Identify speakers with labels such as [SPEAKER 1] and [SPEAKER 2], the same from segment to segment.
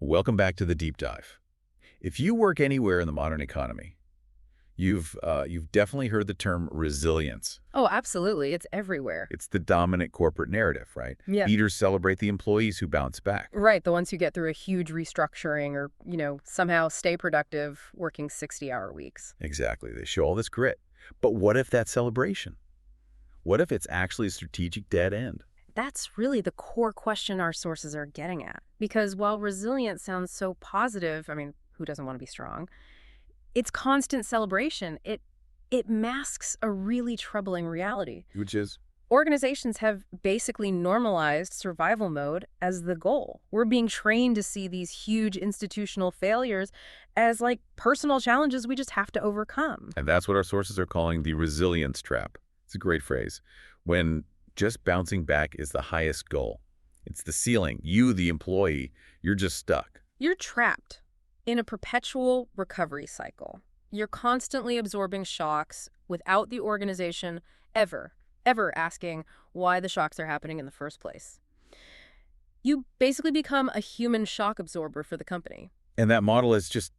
[SPEAKER 1] Welcome back to the deep dive. If you work anywhere in the modern economy, you've definitely heard the term resilience.
[SPEAKER 2] Oh, absolutely. It's everywhere.
[SPEAKER 1] It's the dominant corporate narrative, right?
[SPEAKER 2] Yeah.
[SPEAKER 1] Leaders celebrate the employees who bounce back.
[SPEAKER 2] Right. The ones who get through a huge restructuring or, somehow stay productive working 60-hour weeks.
[SPEAKER 1] Exactly. They show all this grit. But what if that celebration? What if it's actually a strategic dead end?
[SPEAKER 2] That's really the core question our sources are getting at. Because while resilience sounds so positive, I mean, who doesn't want to be strong? It's constant celebration. It masks a really troubling reality.
[SPEAKER 1] Which is?
[SPEAKER 2] Organizations have basically normalized survival mode as the goal. We're being trained to see these huge institutional failures as like personal challenges we just have to overcome.
[SPEAKER 1] And that's what our sources are calling the resilience trap. It's a great phrase. When just bouncing back is the highest goal. It's the ceiling. You, the employee, you're just stuck.
[SPEAKER 2] You're trapped in a perpetual recovery cycle. You're constantly absorbing shocks without the organization ever asking why the shocks are happening in the first place. You basically become a human shock absorber for the company.
[SPEAKER 1] And that model is just,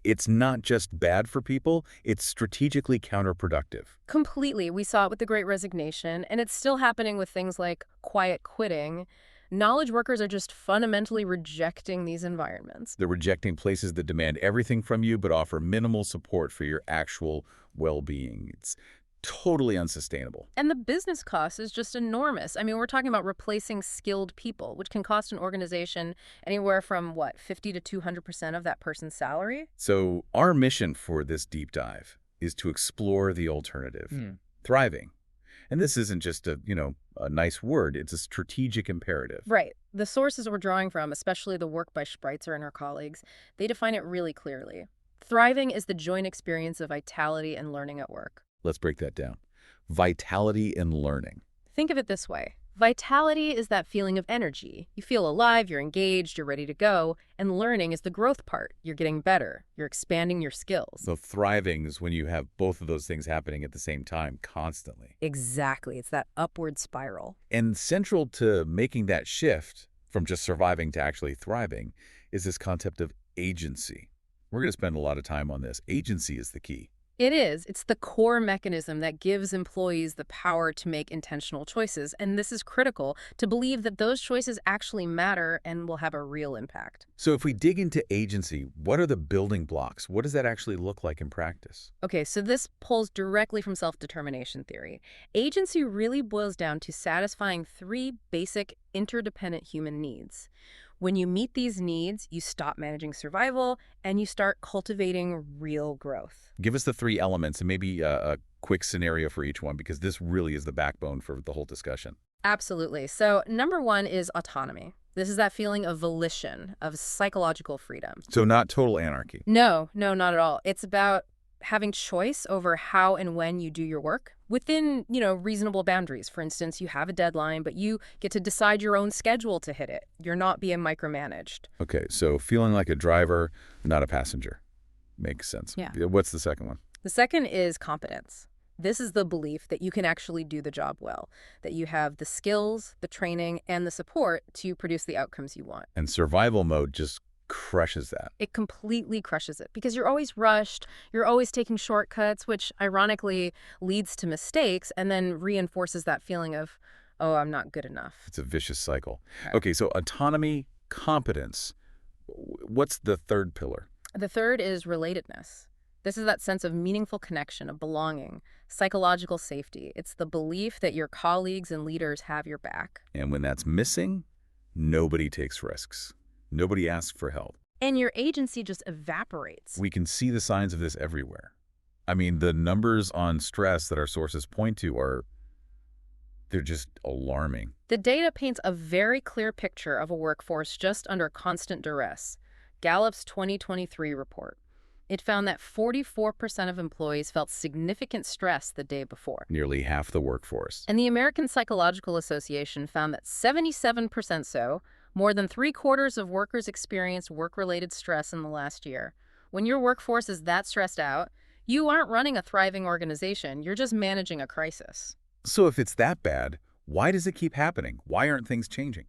[SPEAKER 1] it's not just bad for people, it's strategically counterproductive.
[SPEAKER 2] Completely. We saw it with the Great Resignation, and it's still happening with things like quiet quitting. Knowledge workers are just fundamentally rejecting these environments.
[SPEAKER 1] They're rejecting places that demand everything from you but offer minimal support for your actual well-being. It's totally unsustainable.
[SPEAKER 2] And the business cost is just enormous. I mean, we're talking about replacing skilled people, which can cost an organization anywhere from, 50 to 200% of that person's salary?
[SPEAKER 1] So our mission for this deep dive is to explore the alternative, thriving. And this isn't just a nice word. It's a strategic imperative.
[SPEAKER 2] Right. The sources we're drawing from, especially the work by Spreitzer and her colleagues, they define it really clearly. Thriving is the joint experience of vitality and learning at work.
[SPEAKER 1] Let's break that down. Vitality and learning.
[SPEAKER 2] Think of it this way. Vitality is that feeling of energy. You feel alive, you're engaged, you're ready to go. And learning is the growth part. You're getting better. You're expanding your skills.
[SPEAKER 1] So thriving is when you have both of those things happening at the same time constantly.
[SPEAKER 2] Exactly. It's that upward spiral.
[SPEAKER 1] And central to making that shift from just surviving to actually thriving is this concept of agency. We're going to spend a lot of time on this. Agency is the key.
[SPEAKER 2] It is. It's the core mechanism that gives employees the power to make intentional choices. And this is critical to believe that those choices actually matter and will have a real impact.
[SPEAKER 1] So if we dig into agency, what are the building blocks? What does that actually look like in practice?
[SPEAKER 2] Okay, so this pulls directly from self-determination theory. Agency really boils down to satisfying three basic interdependent human needs. When you meet these needs, you stop managing survival and you start cultivating real growth.
[SPEAKER 1] Give us the three elements and maybe a quick scenario for each one, because this really is the backbone for the whole discussion.
[SPEAKER 2] Absolutely. So number one is autonomy. This is that feeling of volition, of psychological freedom.
[SPEAKER 1] So not total anarchy.
[SPEAKER 2] No, not at all. It's about having choice over how and when you do your work within, reasonable boundaries. For instance, you have a deadline, but you get to decide your own schedule to hit it. You're not being micromanaged.
[SPEAKER 1] Okay, so feeling like a driver, not a passenger. Makes sense.
[SPEAKER 2] Yeah.
[SPEAKER 1] What's the second one?
[SPEAKER 2] The second is competence. This is the belief that you can actually do the job well, that you have the skills, the training, and the support to produce the outcomes you want.
[SPEAKER 1] And survival mode just crushes that.
[SPEAKER 2] It completely crushes it because you're always rushed, you're always taking shortcuts, which ironically leads to mistakes and then reinforces that feeling of, oh, I'm not good enough.
[SPEAKER 1] It's a vicious cycle. Okay, so autonomy, competence. What's the third pillar?
[SPEAKER 2] The third is relatedness. This is that sense of meaningful connection, of belonging, psychological safety. It's the belief that your colleagues and leaders have your back.
[SPEAKER 1] And when that's missing, nobody takes risks. Nobody asks for help.
[SPEAKER 2] And your agency just evaporates.
[SPEAKER 1] We can see the signs of this everywhere. I mean, the numbers on stress that our sources point to they're just alarming.
[SPEAKER 2] The data paints a very clear picture of a workforce just under constant duress. Gallup's 2023 report. It found that 44% of employees felt significant stress the day before.
[SPEAKER 1] Nearly half the workforce.
[SPEAKER 2] And the American Psychological Association found that 77% so. More than 3/4 of workers experienced work-related stress in the last year. When your workforce is that stressed out, you aren't running a thriving organization, you're just managing a crisis.
[SPEAKER 1] So if it's that bad, why does it keep happening? Why aren't things changing?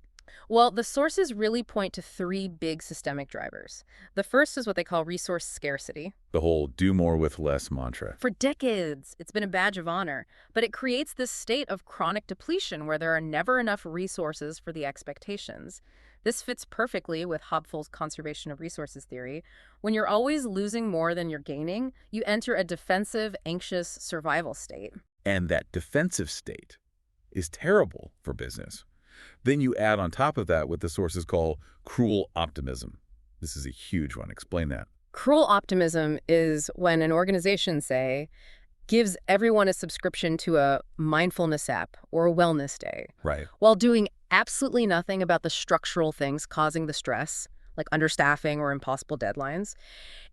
[SPEAKER 2] Well, the sources really point to three big systemic drivers. The first is what they call resource scarcity.
[SPEAKER 1] The whole do more with less mantra.
[SPEAKER 2] For decades, it's been a badge of honor, but it creates this state of chronic depletion where there are never enough resources for the expectations. This fits perfectly with Hobsbawm's conservation of resources theory. When you're always losing more than you're gaining, you enter a defensive, anxious survival state.
[SPEAKER 1] And that defensive state is terrible for business. Then you add on top of that what the sources call cruel optimism. This is a huge one. Explain that.
[SPEAKER 2] Cruel optimism is when an organization, say, gives everyone a subscription to a mindfulness app or a wellness day,
[SPEAKER 1] Right.
[SPEAKER 2] while doing absolutely nothing about the structural things causing the stress, like understaffing or impossible deadlines.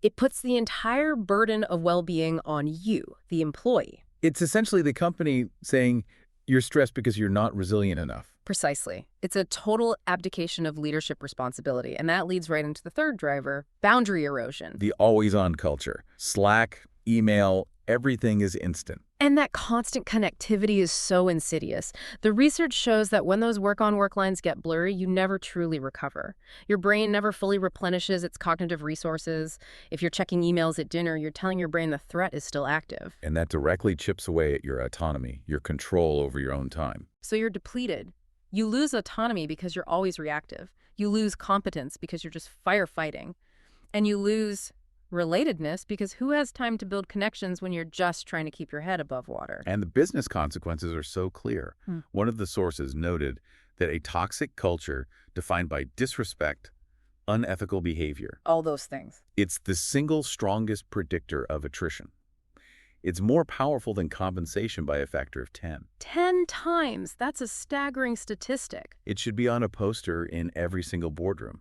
[SPEAKER 2] It puts the entire burden of well-being on you, the employee.
[SPEAKER 1] It's essentially the company saying you're stressed because you're not resilient enough.
[SPEAKER 2] Precisely. It's a total abdication of leadership responsibility, and that leads right into the third driver, boundary erosion.
[SPEAKER 1] The always-on culture. Slack, email, everything is instant.
[SPEAKER 2] And that constant connectivity is so insidious. The research shows that when those work-on-work lines get blurry, you never truly recover. Your brain never fully replenishes its cognitive resources. If you're checking emails at dinner, you're telling your brain the threat is still active.
[SPEAKER 1] And that directly chips away at your autonomy, your control over your own time.
[SPEAKER 2] So you're depleted. You lose autonomy because you're always reactive. You lose competence because you're just firefighting. And you lose relatedness because who has time to build connections when you're just trying to keep your head above water?
[SPEAKER 1] And the business consequences are so clear. One of the sources noted that a toxic culture defined by disrespect, unethical behavior,
[SPEAKER 2] All those things.
[SPEAKER 1] it's the single strongest predictor of attrition. It's more powerful than compensation by a factor of 10.
[SPEAKER 2] 10 times. That's a staggering statistic.
[SPEAKER 1] It should be on a poster in every single boardroom.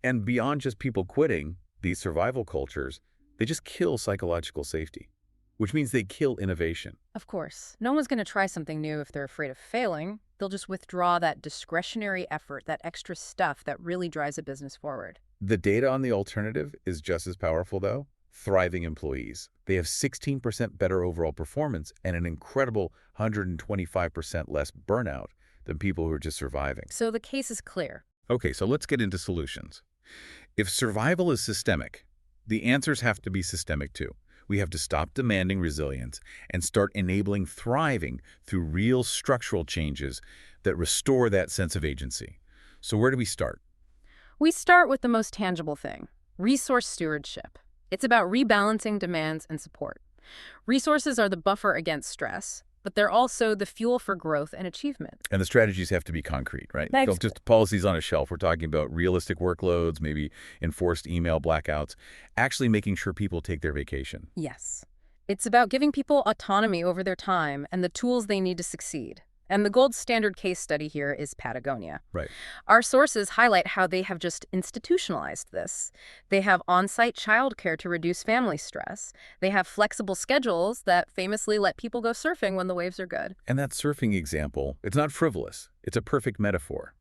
[SPEAKER 1] And beyond just people quitting, these survival cultures, they just kill psychological safety, which means they kill innovation.
[SPEAKER 2] Of course. No one's going to try something new if they're afraid of failing. They'll just withdraw that discretionary effort, that extra stuff that really drives a business forward.
[SPEAKER 1] The data on the alternative is just as powerful, though. Thriving employees. They have 16% better overall performance and an incredible 125% less burnout than people who are just surviving.
[SPEAKER 2] So the case is clear.
[SPEAKER 1] Okay, so let's get into solutions. If survival is systemic, the answers have to be systemic too. We have to stop demanding resilience and start enabling thriving through real structural changes that restore that sense of agency. So where do we start?
[SPEAKER 2] We start with the most tangible thing, resource stewardship. It's about rebalancing demands and support. Resources are the buffer against stress, but they're also the fuel for growth and achievement.
[SPEAKER 1] And the strategies have to be concrete, right?
[SPEAKER 2] That's
[SPEAKER 1] Don't just policies on a shelf. We're talking about realistic workloads, maybe enforced email blackouts, actually making sure people take their vacation.
[SPEAKER 2] Yes. It's about giving people autonomy over their time and the tools they need to succeed. And the gold standard case study here is Patagonia.
[SPEAKER 1] Right.
[SPEAKER 2] Our sources highlight how they have just institutionalized this. They have on-site childcare to reduce family stress. They have flexible schedules that famously let people go surfing when the waves are good.
[SPEAKER 1] And that surfing example, it's not frivolous. It's a perfect metaphor.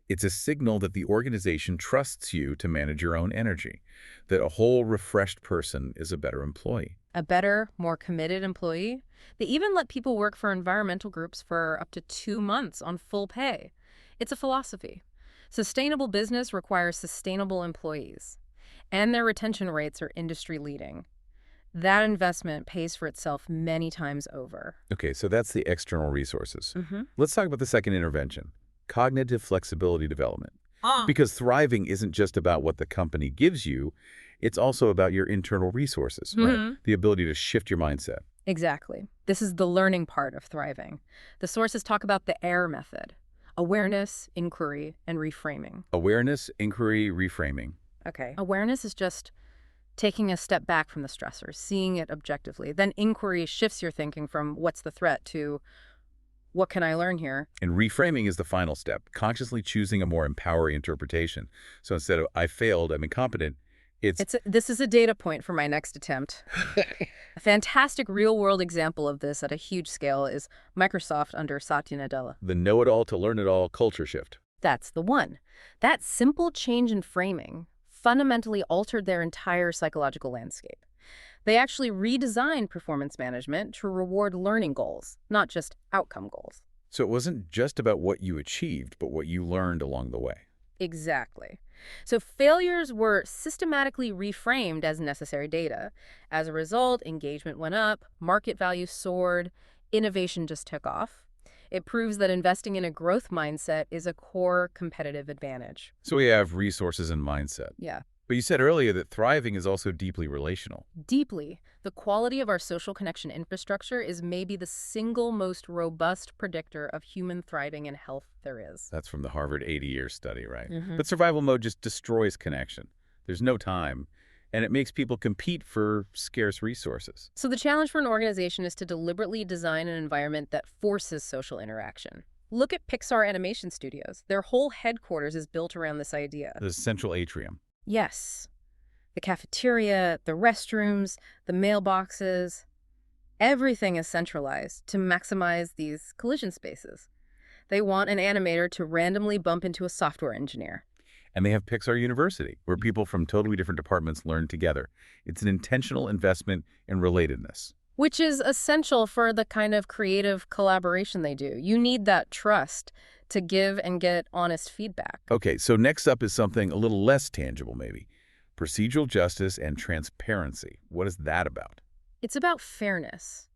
[SPEAKER 1] It's a signal that the organization trusts you to manage your own energy, that a whole refreshed person is a better employee.
[SPEAKER 2] A better, more committed employee. They even let people work for environmental groups for up to 2 months on full pay. It's a philosophy. Sustainable business requires sustainable employees, and their retention rates are industry-leading. That investment pays for itself many times over.
[SPEAKER 1] Okay, so that's the external resources.
[SPEAKER 2] Mm-hmm.
[SPEAKER 1] Let's talk about the second intervention, cognitive flexibility development. Because thriving isn't just about what the company gives you, it's also about your internal resources, right? The ability to shift your mindset.
[SPEAKER 2] Exactly. This is the learning part of thriving. The sources talk about the AIR method: awareness, inquiry, and reframing.
[SPEAKER 1] Awareness, inquiry, reframing.
[SPEAKER 2] Okay. Awareness is just taking a step back from the stressor, seeing it objectively. Then inquiry shifts your thinking from what's the threat to what can I learn here?
[SPEAKER 1] And reframing is the final step, consciously choosing a more empowering interpretation. So instead of I failed, I'm incompetent,
[SPEAKER 2] This is a data point for my next attempt. A fantastic real-world example of this at a huge scale is Microsoft under Satya Nadella.
[SPEAKER 1] the know-it-all to learn-it-all culture shift.
[SPEAKER 2] That's the one. That simple change in framing fundamentally altered their entire psychological landscape. They actually redesigned performance management to reward learning goals, not just outcome goals.
[SPEAKER 1] So it wasn't just about what you achieved, but what you learned along the way.
[SPEAKER 2] Exactly. So failures were systematically reframed as necessary data. As a result, engagement went up, market value soared, innovation just took off. It proves that investing in a growth mindset is a core competitive advantage.
[SPEAKER 1] So we have resources and mindset.
[SPEAKER 2] Yeah.
[SPEAKER 1] But you said earlier that thriving is also deeply relational.
[SPEAKER 2] Deeply, the quality of our social connection infrastructure is maybe the single most robust predictor of human thriving and health there is.
[SPEAKER 1] That's from the Harvard 80-year study, right?
[SPEAKER 2] Mhm.
[SPEAKER 1] But survival mode just destroys connection. There's no time, and it makes people compete for scarce resources.
[SPEAKER 2] So the challenge for an organization is to deliberately design an environment that forces social interaction. Look at Pixar Animation Studios. Their whole headquarters is built around this idea.
[SPEAKER 1] The central atrium.
[SPEAKER 2] Yes, the cafeteria, the restrooms, the mailboxes, everything is centralized to maximize these collision spaces. They want an animator to randomly bump into a software engineer.
[SPEAKER 1] And they have Pixar University, where people from totally different departments learn together. It's an intentional investment in relatedness.
[SPEAKER 2] Which is essential for the kind of creative collaboration they do. You need that trust to give and get honest feedback.
[SPEAKER 1] Okay, so next up is something a little less tangible, maybe. Procedural justice and transparency. What is that about?
[SPEAKER 2] It's about fairness,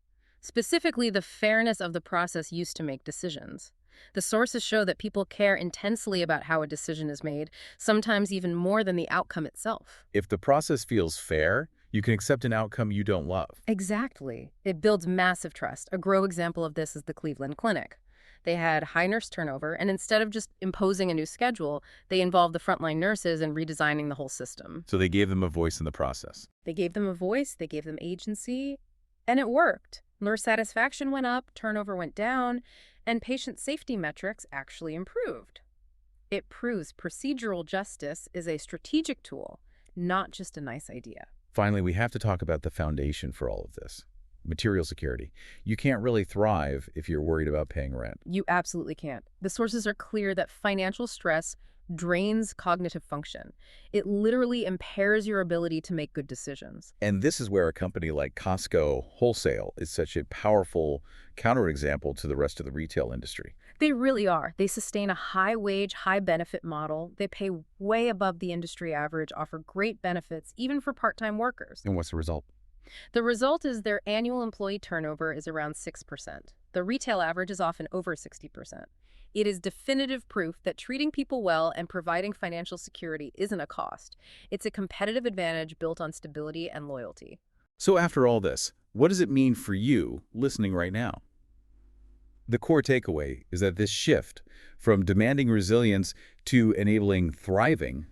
[SPEAKER 2] specifically the fairness of the process used to make decisions. The sources show that people care intensely about how a decision is made, sometimes even more than the outcome itself.
[SPEAKER 1] If the process feels fair, you can accept an outcome you don't love.
[SPEAKER 2] Exactly. It builds massive trust. A grow example of this is the Cleveland Clinic. They had high nurse turnover, and instead of just imposing a new schedule, they involved the frontline nurses in redesigning the whole system.
[SPEAKER 1] So they gave them a voice in the process.
[SPEAKER 2] They gave them a voice, they gave them agency, and it worked. Nurse satisfaction went up, turnover went down, and patient safety metrics actually improved. It proves procedural justice is a strategic tool, not just a nice idea.
[SPEAKER 1] Finally, we have to talk about the foundation for all of this. Material security. You can't really thrive if you're worried about paying rent.
[SPEAKER 2] You absolutely can't. The sources are clear that financial stress drains cognitive function. It literally impairs your ability to make good decisions.
[SPEAKER 1] And this is where a company like Costco Wholesale is such a powerful counterexample to the rest of the retail industry.
[SPEAKER 2] They really are. They sustain a high-wage, high-benefit model. They pay way above the industry average, offer great benefits, even for part-time workers.
[SPEAKER 1] And what's the result?
[SPEAKER 2] The result is their annual employee turnover is around 6%. The retail average is often over 60%. It is definitive proof that treating people well and providing financial security isn't a cost. It's a competitive advantage built on stability and loyalty.
[SPEAKER 1] So after all this, what does it mean for you listening right now? The core takeaway is that this shift from demanding resilience to enabling thriving,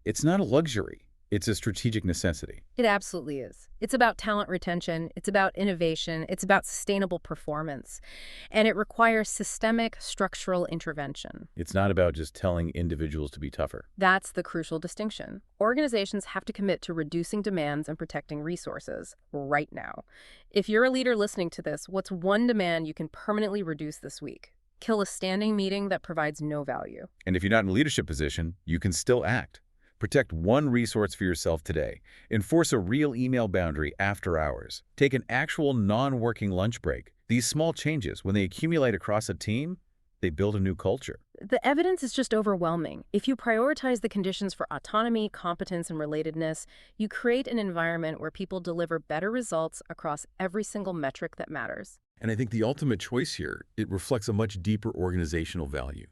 [SPEAKER 1] it's not a luxury. It's a strategic necessity.
[SPEAKER 2] It absolutely is. It's about talent retention, it's about innovation, it's about sustainable performance, and it requires systemic structural intervention.
[SPEAKER 1] It's not about just telling individuals to be tougher.
[SPEAKER 2] That's the crucial distinction. Organizations have to commit to reducing demands and protecting resources right now. If you're a leader listening to this, what's one demand you can permanently reduce this week? Kill a standing meeting that provides no value.
[SPEAKER 1] And if you're not in a leadership position, you can still act. Protect one resource for yourself today. Enforce a real email boundary after hours. Take an actual non-working lunch break. These small changes, when they accumulate across a team, they build a new culture.
[SPEAKER 2] The evidence is just overwhelming. If you prioritize the conditions for autonomy, competence, and relatedness, you create an environment where people deliver better results across every single metric that matters.
[SPEAKER 1] And I think the ultimate choice here, it reflects a much deeper organizational value.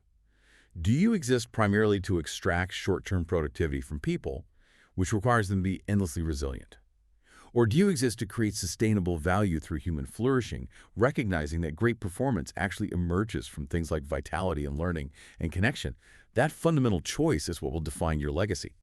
[SPEAKER 1] Do you exist primarily to extract short-term productivity from people, which requires them to be endlessly resilient? Or do you exist to create sustainable value through human flourishing, recognizing that great performance actually emerges from things like vitality and learning and connection? That fundamental choice is what will define your legacy.